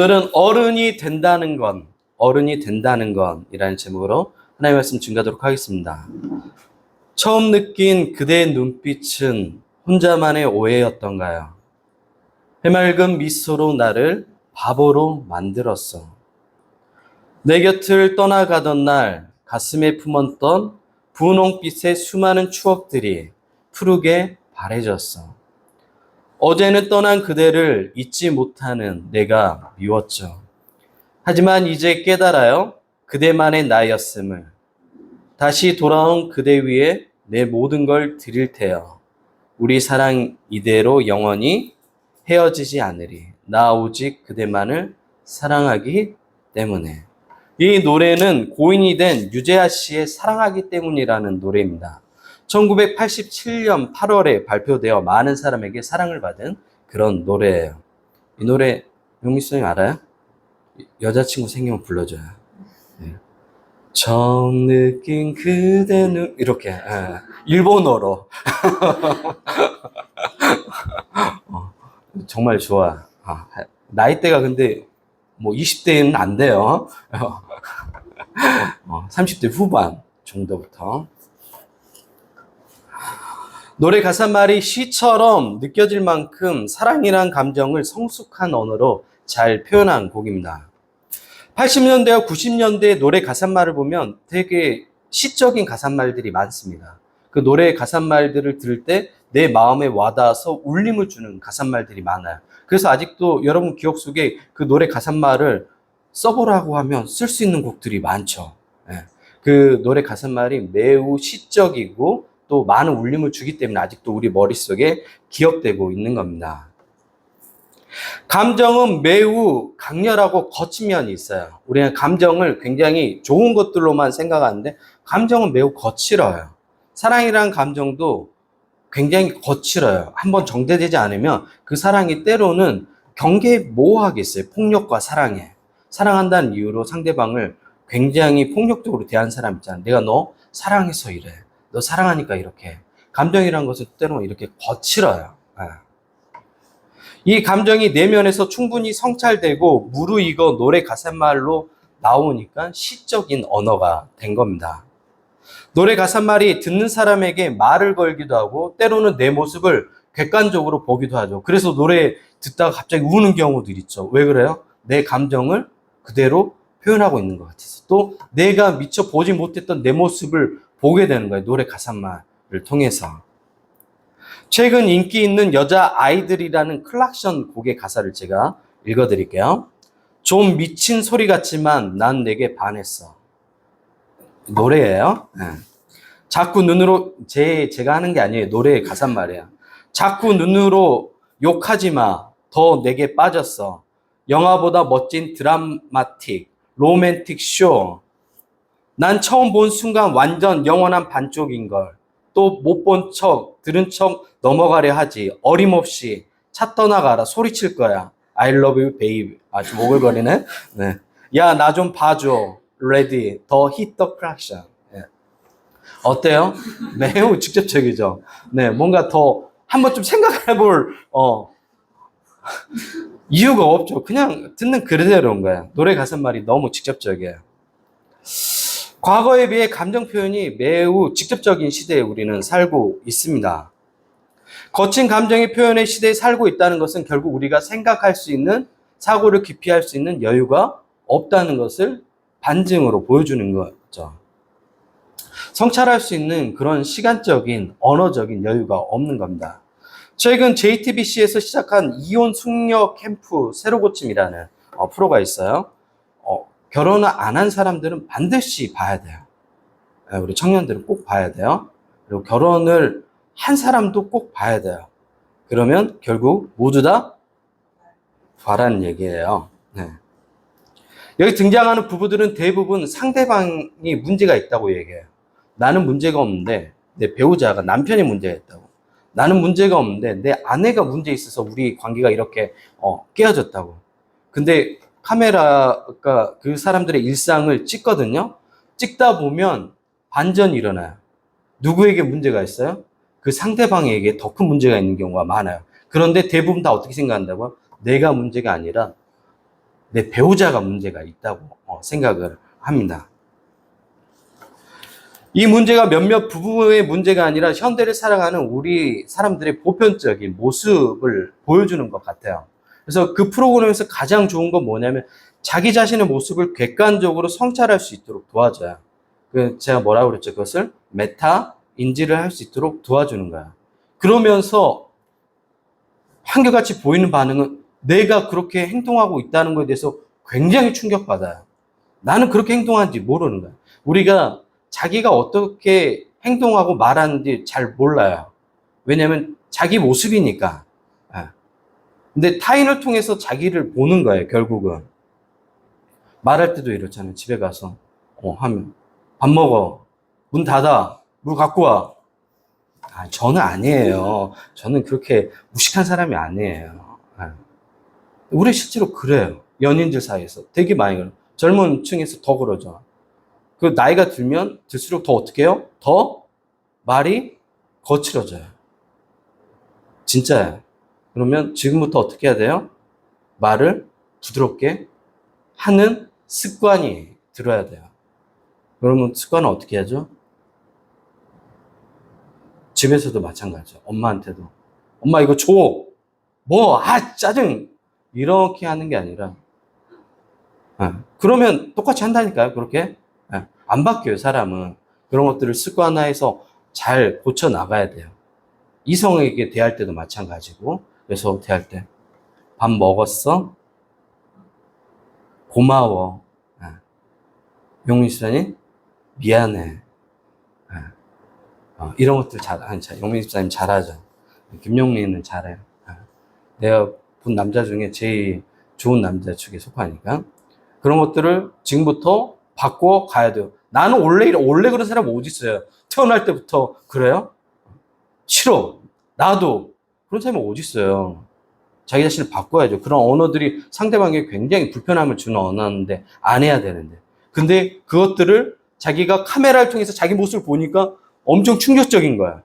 오늘은 어른이 된다는 건이라는 제목으로 하나님의 말씀 증거하도록 하겠습니다. 처음 느낀 그대의 눈빛은 혼자만의 오해였던가요? 해맑은 미소로 나를 바보로 만들었어. 내 곁을 떠나가던 날 가슴에 품었던 분홍빛의 수많은 추억들이 푸르게 바래졌어. 어제는 떠난 그대를 잊지 못하는 내가 미웠죠. 하지만 이제 깨달아요. 그대만의 나였음을. 다시 돌아온 그대 위에 내 모든 걸 드릴 테여. 우리 사랑 이대로 영원히 헤어지지 않으리. 나 오직 그대만을 사랑하기 때문에. 이 노래는 고인이 된 유재하 씨의 사랑하기 때문이라는 노래입니다. 1987년 8월에 발표되어 많은 사람에게 사랑을 받은 그런 노래예요. 이 노래 용미 선생님 알아요? 여자친구 생기면 불러줘요. 네. 처음 느낀 그대는 이렇게 일본어로 정말 좋아. 나이대가 근데 뭐 20대는 안 돼요. 30대 후반 정도부터. 노래 가사말이 시처럼 느껴질 만큼 사랑이란 감정을 성숙한 언어로 잘 표현한 곡입니다. 80년대와 90년대 노래 가사말을 보면 되게 시적인 가사말들이 많습니다. 그 노래 가사말들을 들을 때 내 마음에 와닿아서 울림을 주는 가사말들이 많아요. 그래서 아직도 여러분 기억 속에 그 노래 가사말을 써보라고 하면 쓸 수 있는 곡들이 많죠. 그 노래 가사말이 매우 시적이고 또 많은 울림을 주기 때문에 아직도 우리 머릿속에 기억되고 있는 겁니다. 감정은 매우 강렬하고 거친 면이 있어요. 우리는 감정을 굉장히 좋은 것들로만 생각하는데 감정은 매우 거칠어요. 사랑이라는 감정도 굉장히 거칠어요. 한번 정제되지 않으면 그 사랑이 때로는 경계모호하겠어요. 폭력과 사랑에. 사랑한다는 이유로 상대방을 굉장히 폭력적으로 대한 사람 있잖아요. 내가 너 사랑해서 이래. 너 사랑하니까 이렇게. 감정이라는 것은 때로는 이렇게 거칠어요. 이 감정이 내면에서 충분히 성찰되고 무르익어 노래 가사말로 나오니까 시적인 언어가 된 겁니다. 노래 가사말이 듣는 사람에게 말을 걸기도 하고 때로는 내 모습을 객관적으로 보기도 하죠. 그래서 노래 듣다가 갑자기 우는 경우들 있죠. 왜 그래요? 내 감정을 그대로 표현하고 있는 것 같아서. 또 내가 미처 보지 못했던 내 모습을 보게 되는 거예요. 노래 가사말을 통해서. 최근 인기 있는 여자 아이들이라는 클락션 곡의 가사를 제가 읽어드릴게요. 좀 미친 소리 같지만 난 내게 반했어. 노래예요. 자꾸 눈으로 제가 하는 게 아니에요. 노래의 가사말이에요. 자꾸 눈으로 욕하지 마. 더 내게 빠졌어. 영화보다 멋진 드라마틱, 로맨틱 쇼. 난 처음 본 순간 완전 영원한 반쪽인걸. 또 못 본 척, 들은 척 넘어가려 하지. 어림없이 차 떠나가라. 소리칠 거야. I love you, baby. 좀 오글거리네. 네. 야, 나 좀 봐줘. Ready. 더 hit the traction. 네. 어때요? 매우 직접적이죠. 네, 뭔가 더 한번 좀 생각해 볼, 이유가 없죠. 그냥 듣는 그대로인 거예요. 노래 가사말이 너무 직접적이에요. 과거에 비해 감정 표현이 매우 직접적인 시대에 우리는 살고 있습니다. 거친 감정의 표현의 시대에 살고 있다는 것은 결국 우리가 생각할 수 있는, 사고를 깊이 할 수 있는 여유가 없다는 것을 반증으로 보여주는 거죠. 성찰할 수 있는 그런 시간적인, 언어적인 여유가 없는 겁니다. 최근 JTBC에서 시작한 이혼 숙녀 캠프 새로 고침이라는 프로가 있어요. 결혼을 안 한 사람들은 반드시 봐야 돼요. 우리 청년들은 꼭 봐야 돼요. 그리고 결혼을 한 사람도 꼭 봐야 돼요. 그러면 결국 모두 다 봐라는 얘기예요. 네. 여기 등장하는 부부들은 대부분 상대방이 문제가 있다고 얘기해요. 나는 문제가 없는데 내 배우자가, 남편이 문제가 있다고. 나는 문제가 없는데 내 아내가 문제 있어서 우리 관계가 이렇게 깨어졌다고. 근데 카메라가 그 사람들의 일상을 찍거든요. 찍다 보면 반전이 일어나요. 누구에게 문제가 있어요? 그 상대방에게 더 큰 문제가 있는 경우가 많아요. 그런데 대부분 다 어떻게 생각한다고요? 내가 문제가 아니라 내 배우자가 문제가 있다고 생각을 합니다. 이 문제가 몇몇 부부의 문제가 아니라 현대를 살아가는 우리 사람들의 보편적인 모습을 보여주는 것 같아요. 그래서 그 프로그램에서 가장 좋은 건 뭐냐면 자기 자신의 모습을 객관적으로 성찰할 수 있도록 도와줘요. 제가 뭐라고 그랬죠? 그것을 메타 인지를 할 수 있도록 도와주는 거야. 그러면서 한결같이 보이는 반응은 내가 그렇게 행동하고 있다는 것에 대해서 굉장히 충격받아요. 나는 그렇게 행동하는지 모르는 거야. 우리가 자기가 어떻게 행동하고 말하는지 잘 몰라요. 왜냐하면 자기 모습이니까. 근데 타인을 통해서 자기를 보는 거예요, 결국은. 말할 때도 이렇잖아요. 집에 가서 하면 밥 먹어, 문 닫아, 물 갖고 와. 저는 아니에요. 저는 그렇게 무식한 사람이 아니에요. 우리 실제로 그래요. 연인들 사이에서 되게 많이 그래요. 젊은 층에서 더 그러죠. 그 나이가 들면 들수록 더 어떻게 해요? 더 말이 거칠어져요. 진짜예요. 그러면 지금부터 어떻게 해야 돼요? 말을 부드럽게 하는 습관이 들어야 돼요. 그러면 습관은 어떻게 하죠? 집에서도 마찬가지죠. 엄마한테도. 엄마 이거 줘. 짜증. 이렇게 하는 게 아니라. 그러면 똑같이 한다니까요. 그렇게. 안 바뀌어요, 사람은. 그런 것들을 습관화해서 잘 고쳐나가야 돼요. 이성에게 대할 때도 마찬가지고. 그래서 대할 때. 밥 먹었어? 고마워. 용민 집사님, 미안해. 이런 것들 용민 집사님 잘하죠. 김용민은 잘해요. 내가 본 남자 중에 제일 좋은 남자 축에 속하니까. 그런 것들을 지금부터 바꿔 가야 돼요. 나는 원래 그런 사람 어디 있어요? 태어날 때부터 그래요? 싫어. 나도. 그런 사람이 어디 있어요? 자기 자신을 바꿔야죠. 그런 언어들이 상대방에게 굉장히 불편함을 주는 언어인데 안 해야 되는데. 근데 그것들을 자기가 카메라를 통해서 자기 모습을 보니까 엄청 충격적인 거야.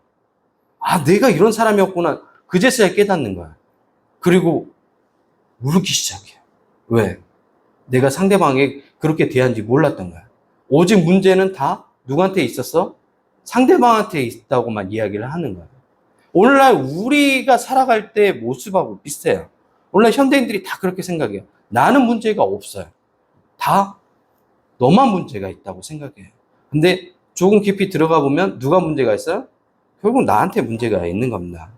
내가 이런 사람이었구나. 그제서야 깨닫는 거야. 그리고 울기 시작해. 왜? 내가 상대방에게 그렇게 대한지 몰랐던 거야. 오직 문제는 다 누구한테 있었어? 상대방한테 있다고만 이야기를 하는 거야. 오늘날 우리가 살아갈 때 모습하고 비슷해요. 오늘날 현대인들이 다 그렇게 생각해요. 나는 문제가 없어요. 다 너만 문제가 있다고 생각해요. 근데 조금 깊이 들어가 보면 누가 문제가 있어요? 결국 나한테 문제가 있는 겁니다.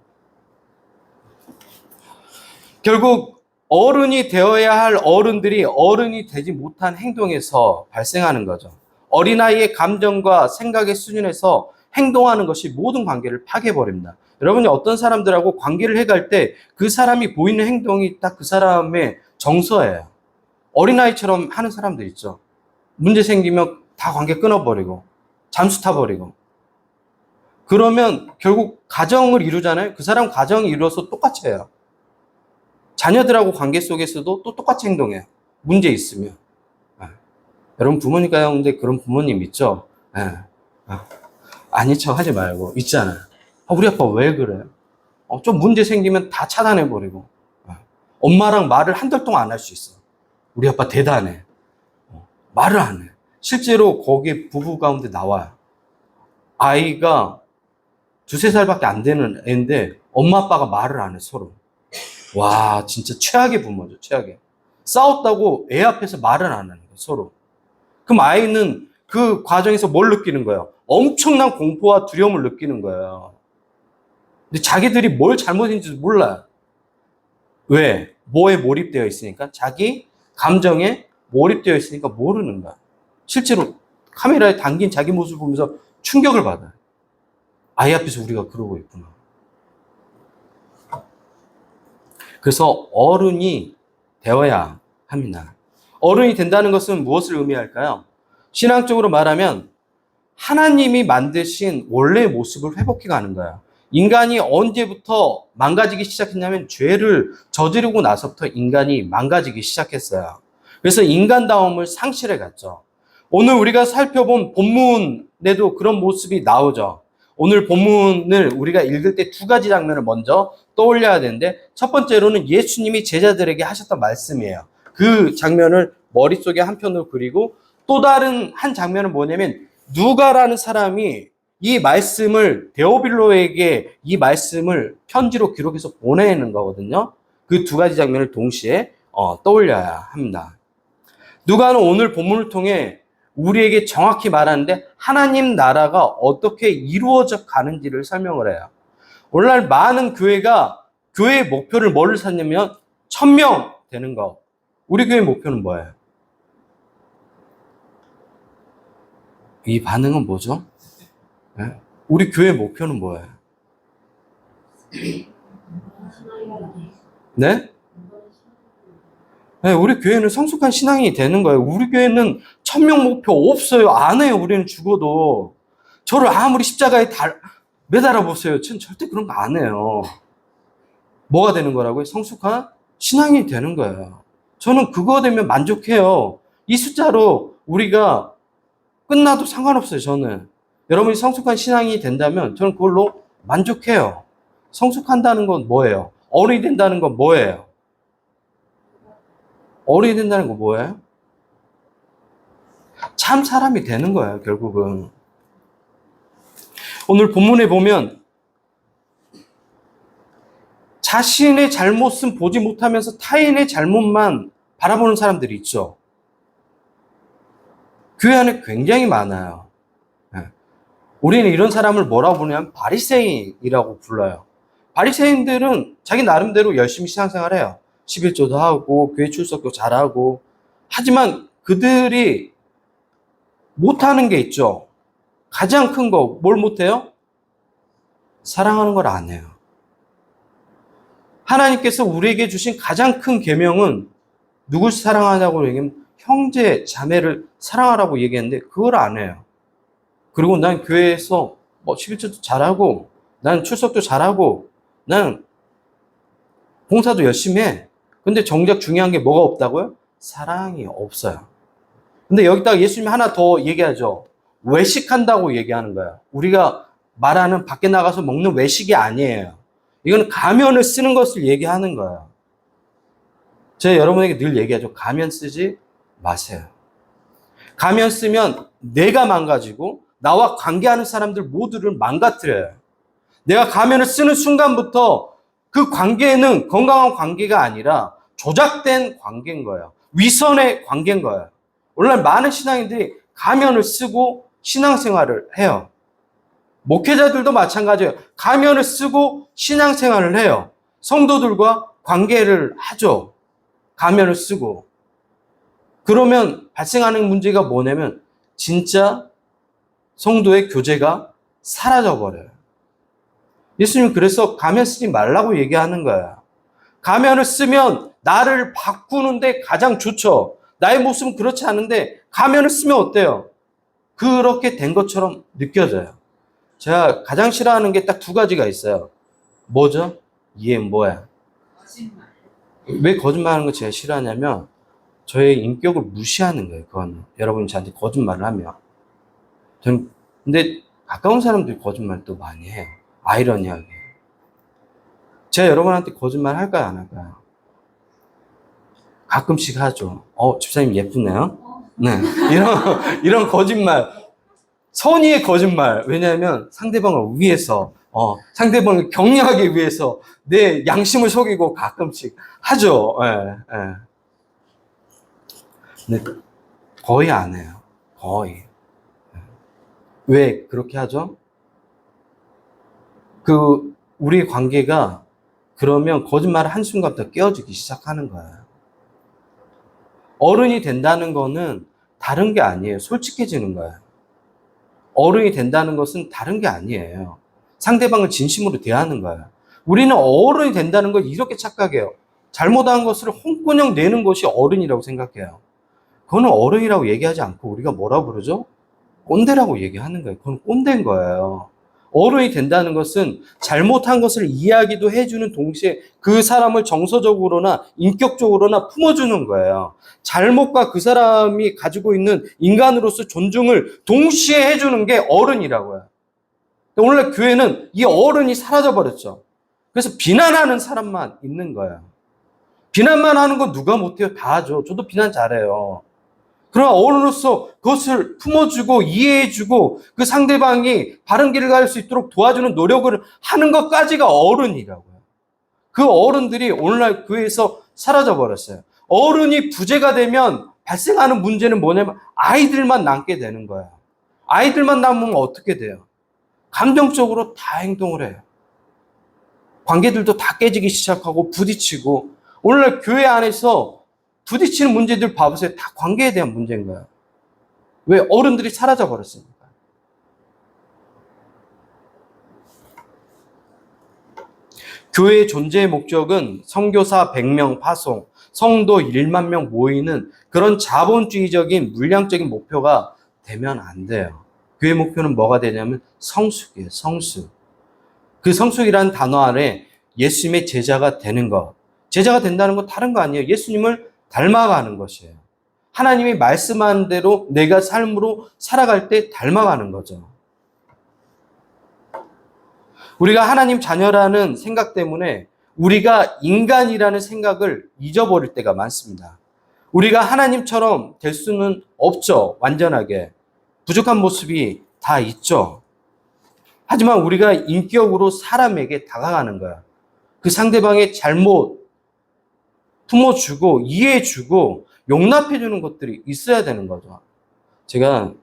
결국 어른이 되어야 할 어른들이 어른이 되지 못한 행동에서 발생하는 거죠. 어린아이의 감정과 생각의 수준에서 행동하는 것이 모든 관계를 파괴해버립니다. 여러분이 어떤 사람들하고 관계를 해갈 때 그 사람이 보이는 행동이 딱 그 사람의 정서예요. 어린아이처럼 하는 사람들 있죠. 문제 생기면 다 관계 끊어버리고 잠수 타버리고 그러면 결국 가정을 이루잖아요. 그 사람 가정이 이루어서 똑같이 해요. 자녀들하고 관계 속에서도 또 똑같이 행동해요. 문제 있으면. 여러분 부모님 가운데 그런 부모님 있죠? 아닌 척 하지 말고 있잖아요. 우리 아빠 왜 그래요? 좀 문제 생기면 다 차단해버리고 엄마랑 말을 한 달 동안 안 할 수 있어. 우리 아빠 대단해. 말을 안 해. 실제로 거기 부부 가운데 나와요. 아이가 2~3살밖에 안 되는 애인데 엄마 아빠가 말을 안 해 서로. 와 진짜 최악의 부모죠. 최악의. 싸웠다고 애 앞에서 말을 안 하는 거예요. 서로. 그럼 아이는 그 과정에서 뭘 느끼는 거예요? 엄청난 공포와 두려움을 느끼는 거예요. 근데 자기들이 뭘 잘못했는지 몰라요. 왜? 뭐에 몰입되어 있으니까? 자기 감정에 몰입되어 있으니까 모르는 거야. 실제로 카메라에 담긴 자기 모습을 보면서 충격을 받아요. 아이 앞에서 우리가 그러고 있구나. 그래서 어른이 되어야 합니다. 어른이 된다는 것은 무엇을 의미할까요? 신앙적으로 말하면 하나님이 만드신 원래의 모습을 회복해 가는 거예요. 인간이 언제부터 망가지기 시작했냐면 죄를 저지르고 나서부터 인간이 망가지기 시작했어요. 그래서 인간다움을 상실해 갔죠. 오늘 우리가 살펴본 본문에도 그런 모습이 나오죠. 오늘 본문을 우리가 읽을 때 2가지 장면을 먼저 떠올려야 되는데 첫 번째로는 예수님이 제자들에게 하셨던 말씀이에요. 그 장면을 머릿속에 한편으로 그리고 또 다른 한 장면은 뭐냐면 누가라는 사람이 이 말씀을 데오빌로에게 이 말씀을 편지로 기록해서 보내는 거거든요. 그 두 가지 장면을 동시에 떠올려야 합니다. 누가는 오늘 본문을 통해 우리에게 정확히 말하는데 하나님 나라가 어떻게 이루어져 가는지를 설명을 해요. 오늘날 많은 교회가 교회의 목표를 뭐를 찾냐면 1000명 되는 거. 우리 교회 목표는 뭐예요? 이 반응은 뭐죠? 네? 우리 교회 목표는 뭐예요? 네? 네, 우리 교회는 성숙한 신앙이 되는 거예요. 우리 교회는 1000명 목표 없어요. 안 해요. 우리는 죽어도. 저를 아무리 십자가에 매달아 보세요. 전 절대 그런 거 안 해요. 뭐가 되는 거라고요? 성숙한 신앙이 되는 거예요. 저는 그거 되면 만족해요. 이 숫자로 우리가 끝나도 상관없어요. 저는. 여러분이 성숙한 신앙이 된다면 저는 그걸로 만족해요. 성숙한다는 건 뭐예요? 어른이 된다는 건 뭐예요? 어른이 된다는 건 뭐예요? 참 사람이 되는 거예요, 결국은. 오늘 본문에 보면 자신의 잘못은 보지 못하면서 타인의 잘못만 바라보는 사람들이 있죠. 교회 안에 굉장히 많아요. 우리는 이런 사람을 뭐라고 부르냐면 바리새인이라고 불러요. 바리새인들은 자기 나름대로 열심히 신앙생활해요. 11조도 하고 교회 출석도 잘하고. 하지만 그들이 못하는 게 있죠. 가장 큰 거 뭘 못해요? 사랑하는 걸 안 해요. 하나님께서 우리에게 주신 가장 큰 계명은 누굴 사랑하냐고 얘기하면 형제, 자매를 사랑하라고 얘기했는데 그걸 안 해요. 그리고 난 교회에서 11조도 잘하고 난 출석도 잘하고 난 봉사도 열심히 해. 근데 정작 중요한 게 뭐가 없다고요? 사랑이 없어요. 근데 여기다가 예수님이 하나 더 얘기하죠. 외식한다고 얘기하는 거예요. 우리가 말하는 밖에 나가서 먹는 외식이 아니에요. 이건 가면을 쓰는 것을 얘기하는 거예요. 제가 여러분에게 늘 얘기하죠. 가면 쓰지 마세요. 가면 쓰면 내가 망가지고 나와 관계하는 사람들 모두를 망가뜨려요. 내가 가면을 쓰는 순간부터 그 관계는 건강한 관계가 아니라 조작된 관계인 거예요. 위선의 관계인 거예요. 오늘날 많은 신앙인들이 가면을 쓰고 신앙생활을 해요. 목회자들도 마찬가지예요. 가면을 쓰고 신앙생활을 해요. 성도들과 관계를 하죠. 가면을 쓰고. 그러면 발생하는 문제가 뭐냐면 진짜 성도의 교제가 사라져버려요. 예수님은 그래서 가면 쓰지 말라고 얘기하는 거예요. 가면을 쓰면 나를 바꾸는데 가장 좋죠. 나의 모습은 그렇지 않은데 가면을 쓰면 어때요? 그렇게 된 것처럼 느껴져요. 제가 가장 싫어하는 게 딱 두 가지가 있어요. 뭐죠? 이게 뭐야? 거짓말. 왜 거짓말하는 거 제가 싫어하냐면 저의 인격을 무시하는 거예요. 그건 여러분이 저한테 거짓말을 하면. 근데 가까운 사람들이 거짓말 또 많이 해요. 아이러니하게. 제가 여러분한테 거짓말 할까요? 안 할까요? 가끔씩 하죠. 집사님 예쁘네요. 네. 이런 거짓말. 선의의 거짓말. 왜냐하면 상대방을 위해서, 상대방을 격려하기 위해서 내 양심을 속이고 가끔씩 하죠. 예, 예. 근데 거의 안 해요. 거의. 왜 그렇게 하죠? 우리 관계가 그러면 거짓말을 한순간부터 깨어지기 시작하는 거예요. 어른이 된다는 거는 다른 게 아니에요. 솔직해지는 거예요. 어른이 된다는 것은 다른 게 아니에요. 상대방을 진심으로 대하는 거예요. 우리는 어른이 된다는 걸 이렇게 착각해요. 잘못한 것을 홍군형 내는 것이 어른이라고 생각해요. 그거는 어른이라고 얘기하지 않고 우리가 뭐라고 부르죠? 꼰대라고 얘기하는 거예요. 그건 꼰대인 거예요. 어른이 된다는 것은 잘못한 것을 이야기도 해주는 동시에 그 사람을 정서적으로나 인격적으로나 품어주는 거예요. 잘못과 그 사람이 가지고 있는 인간으로서 존중을 동시에 해주는 게 어른이라고요. 오늘날 교회는 이 어른이 사라져버렸죠. 그래서 비난하는 사람만 있는 거예요. 비난만 하는 거 누가 못해요? 다 하죠. 저도 비난 잘해요. 그러나 어른으로서 그것을 품어주고 이해해주고 그 상대방이 바른 길을 갈 수 있도록 도와주는 노력을 하는 것까지가 어른이라고요. 그 어른들이 오늘날 교회에서 사라져 버렸어요. 어른이 부재가 되면 발생하는 문제는 뭐냐면 아이들만 남게 되는 거예요. 아이들만 남으면 어떻게 돼요? 감정적으로 다 행동을 해요. 관계들도 다 깨지기 시작하고 부딪히고, 오늘날 교회 안에서 부딪히는 문제들 봐보세요. 다 관계에 대한 문제인 거예요. 왜? 어른들이 사라져 버렸으니까. 교회의 존재의 목적은 선교사 100명 파송, 성도 1만 명 모이는 그런 자본주의적인 물량적인 목표가 되면 안 돼요. 교회 목표는 뭐가 되냐면 성숙이에요. 성숙. 그 성숙이라는 단어 아래 예수님의 제자가 되는 것. 제자가 된다는 건 다른 거 아니에요. 예수님을 닮아가는 것이에요. 하나님이 말씀한 대로 내가 삶으로 살아갈 때 닮아가는 거죠. 우리가 하나님 자녀라는 생각 때문에 우리가 인간이라는 생각을 잊어버릴 때가 많습니다. 우리가 하나님처럼 될 수는 없죠. 완전하게. 부족한 모습이 다 있죠. 하지만 우리가 인격으로 사람에게 다가가는 거야. 그 상대방의 잘못 품어주고 이해해주고 용납해주는 것들이 있어야 되는 거죠. 제가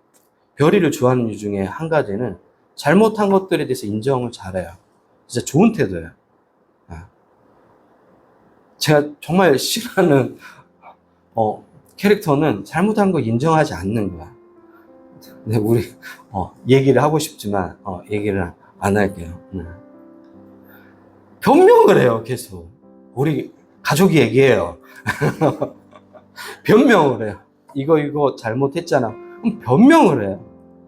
별이를 좋아하는 이유 중에 한 가지는 잘못한 것들에 대해서 인정을 잘해요. 진짜 좋은 태도예요. 제가 정말 싫어하는 캐릭터는 잘못한 거 인정하지 않는 거야. 근데 우리 얘기를 하고 싶지만 얘기를 안 할게요. 변명을 해요. 계속 우리 가족이 얘기해요. 변명을 해요. 이거 잘못했잖아. 그럼 변명을 해요.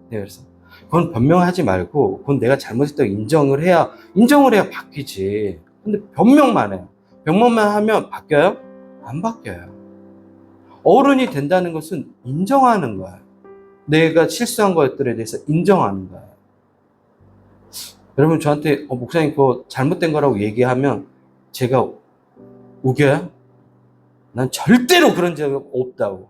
네, 그래서 그건 변명하지 말고 그건 내가 잘못했다고 인정을 해야 바뀌지. 근데 변명만 해요. 변명만 하면 바뀌어요? 안 바뀌어요. 어른이 된다는 것은 인정하는 거예요. 내가 실수한 것들에 대해서 인정하는 거예요. 여러분 저한테 목사님 그거 잘못된 거라고 얘기하면 제가 우겨요? 난 절대로 그런 적 없다고.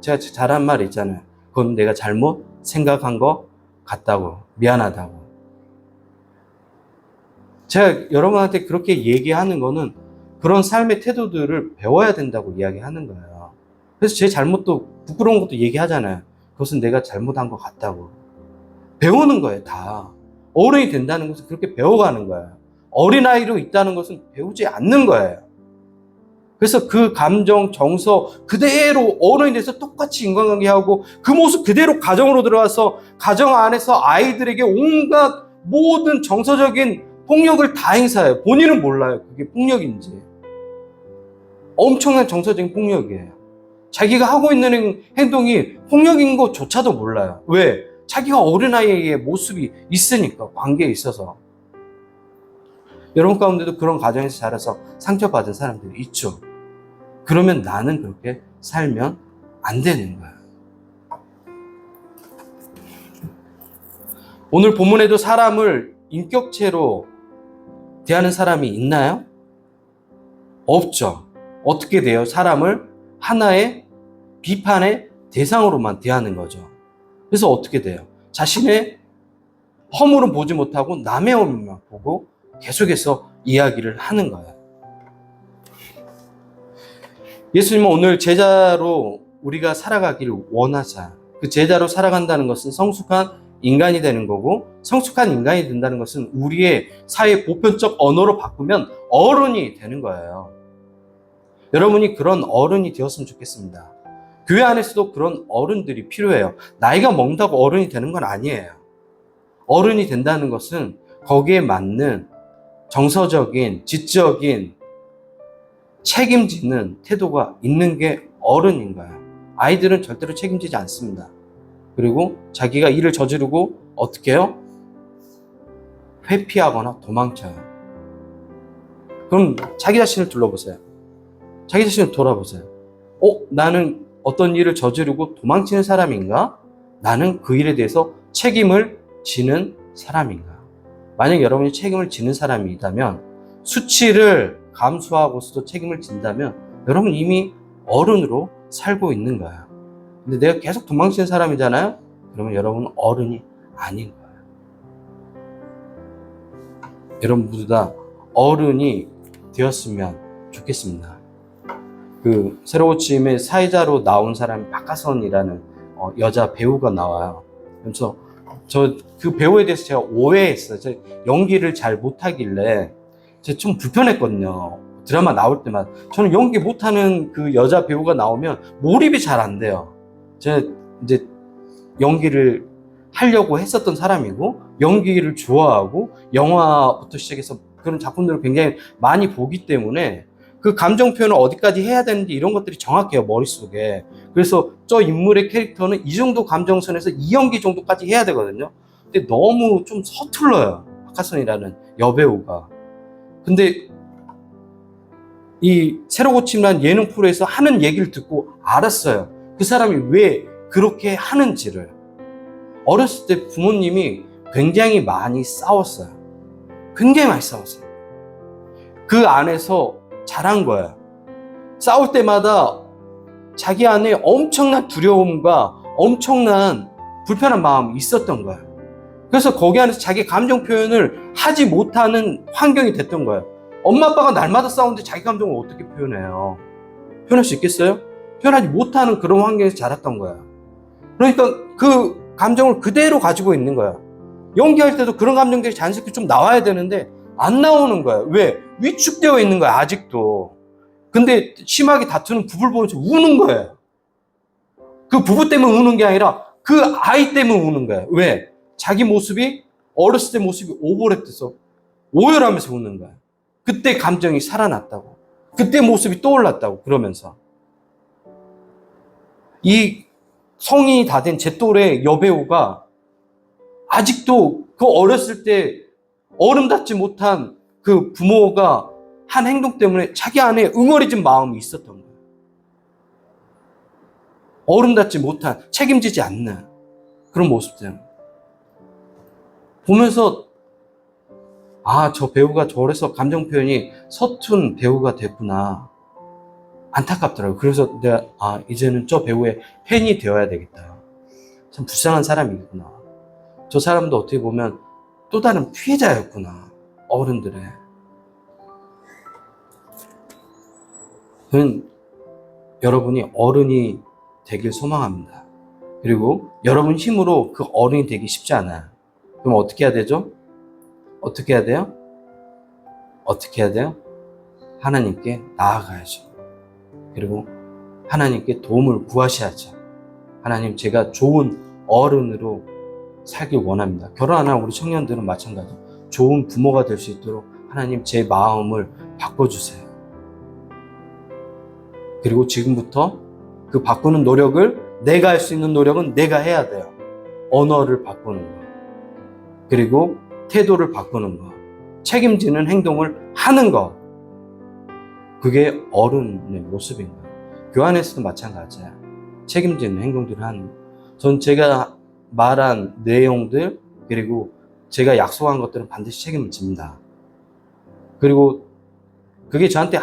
제가 잘한 말 있잖아요. 그건 내가 잘못 생각한 거 같다고. 미안하다고. 제가 여러분한테 그렇게 얘기하는 거는 그런 삶의 태도들을 배워야 된다고 이야기하는 거예요. 그래서 제 잘못도 부끄러운 것도 얘기하잖아요. 그것은 내가 잘못한 것 같다고. 배우는 거예요, 다. 어른이 된다는 것은 그렇게 배워가는 거예요. 어린아이로 있다는 것은 배우지 않는 거예요. 그래서 그 감정, 정서 그대로 어른이 돼서 똑같이 인간관계하고 그 모습 그대로 가정으로 들어와서 가정 안에서 아이들에게 온갖 모든 정서적인 폭력을 다 행사해요. 본인은 몰라요. 그게 폭력인지. 엄청난 정서적인 폭력이에요. 자기가 하고 있는 행동이 폭력인 것조차도 몰라요. 왜? 자기가 어린아이의 모습이 있으니까, 관계에 있어서. 여러분 가운데도 그런 가정에서 자라서 상처받은 사람들이 있죠. 그러면 나는 그렇게 살면 안 되는 거야. 오늘 본문에도 사람을 인격체로 대하는 사람이 있나요? 없죠. 어떻게 돼요? 사람을 하나의 비판의 대상으로만 대하는 거죠. 그래서 어떻게 돼요? 자신의 허물은 보지 못하고 남의 허물만 보고 계속해서 이야기를 하는 거예요. 예수님은 오늘 제자로 우리가 살아가기를 원하자. 그 제자로 살아간다는 것은 성숙한 인간이 되는 거고, 성숙한 인간이 된다는 것은 우리의 사회 보편적 언어로 바꾸면 어른이 되는 거예요. 여러분이 그런 어른이 되었으면 좋겠습니다. 교회 안에서도 그런 어른들이 필요해요. 나이가 먹는다고 어른이 되는 건 아니에요. 어른이 된다는 것은 거기에 맞는 정서적인, 지적인, 책임지는 태도가 있는 게 어른인 거예요. 아이들은 절대로 책임지지 않습니다. 그리고 자기가 일을 저지르고 어떻게 해요? 회피하거나 도망쳐요. 그럼 자기 자신을 둘러보세요. 자기 자신을 돌아보세요. 나는 어떤 일을 저지르고 도망치는 사람인가? 나는 그 일에 대해서 책임을 지는 사람인가? 만약 여러분이 책임을 지는 사람이 있다면 수치를 감수하고서도 책임을 진다면 여러분 이미 어른으로 살고 있는 거예요. 근데 내가 계속 도망치는 사람이잖아요? 그러면 여러분은 어른이 아닌 거예요. 여러분 모두 다 어른이 되었으면 좋겠습니다. 그 새로고침의 사회자로 나온 사람이 박하선이라는 여자 배우가 나와요. 그래서 저 그 배우에 대해서 제가 오해했어요. 제가 연기를 잘 못하길래 제가 좀 불편했거든요. 드라마 나올 때마다. 저는 연기 못하는 그 여자 배우가 나오면 몰입이 잘 안 돼요. 제가 이제 연기를 하려고 했었던 사람이고 연기를 좋아하고 영화부터 시작해서 그런 작품들을 굉장히 많이 보기 때문에 그 감정 표현을 어디까지 해야 되는지 이런 것들이 정확해요, 머릿속에. 그래서 저 인물의 캐릭터는 이 정도 감정선에서 이 연기 정도까지 해야 되거든요. 근데 너무 좀 서툴러요, 박하선이라는 여배우가. 근데 이 새로고침이라는 예능 프로에서 하는 얘기를 듣고 알았어요. 그 사람이 왜 그렇게 하는지를. 어렸을 때 부모님이 굉장히 많이 싸웠어요. 굉장히 많이 싸웠어요. 그 안에서 자란 거예요. 싸울 때마다 자기 안에 엄청난 두려움과 엄청난 불편한 마음이 있었던 거예요. 그래서 거기 안에서 자기 감정 표현을 하지 못하는 환경이 됐던 거예요. 엄마 아빠가 날마다 싸우는데 자기 감정을 어떻게 표현해요? 표현할 수 있겠어요? 표현하지 못하는 그런 환경에서 자랐던 거예요. 그러니까 그 감정을 그대로 가지고 있는 거예요. 연기할 때도 그런 감정들이 자연스럽게 좀 나와야 되는데 안 나오는 거예요. 왜? 위축되어 있는 거예요, 아직도. 근데 심하게 다투는 부부를 보면서 우는 거예요. 그 부부 때문에 우는 게 아니라 그 아이 때문에 우는 거예요. 왜? 자기 모습이 어렸을 때 모습이 오버랩돼서 오열하면서 우는 거예요. 그때 감정이 살아났다고. 그때 모습이 떠올랐다고 그러면서. 이 성인이 다 된 제 또래 여배우가 아직도 그 어렸을 때 어른답지 못한 그 부모가 한 행동 때문에 자기 안에 응어리진 마음이 있었던 거예요. 어른답지 못한, 책임지지 않는 그런 모습 때문에. 보면서 아, 저 배우가 저래서 감정 표현이 서툰 배우가 됐구나. 안타깝더라고요. 그래서 내가 이제는 저 배우의 팬이 되어야 되겠다. 참 불쌍한 사람이구나. 저 사람도 어떻게 보면 또 다른 피해자였구나. 어른들의. 저는 여러분이 어른이 되길 소망합니다. 그리고 여러분 힘으로 그 어른이 되기 쉽지 않아요. 그럼 어떻게 해야 되죠? 어떻게 해야 돼요? 어떻게 해야 돼요? 하나님께 나아가야죠. 그리고 하나님께 도움을 구하셔야죠. 하나님, 제가 좋은 어른으로 살길 원합니다. 결혼하는 우리 청년들은 마찬가지로 좋은 부모가 될 수 있도록 하나님 제 마음을 바꿔주세요. 그리고 지금부터 그 바꾸는 노력을, 내가 할 수 있는 노력은 내가 해야 돼요. 언어를 바꾸는 거, 그리고 태도를 바꾸는 거, 책임지는 행동을 하는 거. 그게 어른의 모습인 거예요. 교환에서도 마찬가지야. 책임지는 행동들을 하는 거. 전 제가 말한 내용들, 그리고 제가 약속한 것들은 반드시 책임을 집니다. 그리고 그게 저한테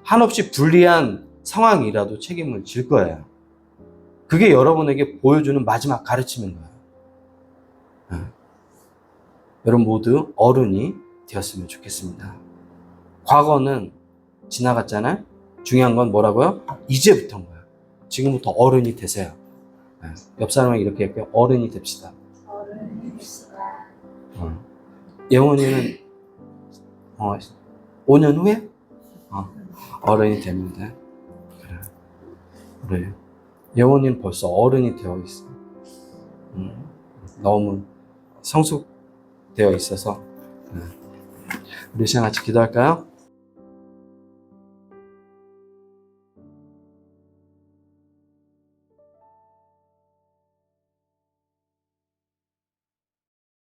한없이 불리한 상황이라도 책임을 질 거예요. 그게 여러분에게 보여주는 마지막 가르침인 거예요. 여러분 모두 어른이 되었으면 좋겠습니다. 과거는 지나갔잖아요. 중요한 건 뭐라고요? 이제부터인 거예요. 지금부터 어른이 되세요. 옆 사람에게 이렇게 할게요. 어른이 됩시다. 어른이 됩시다. 예원이는 5년 후에 어른이 됩니다. 그래. 예원이는 벌써 어른이 되어 있어. 너무 성숙되어 있어서 우리 시간 같이 기도할까요?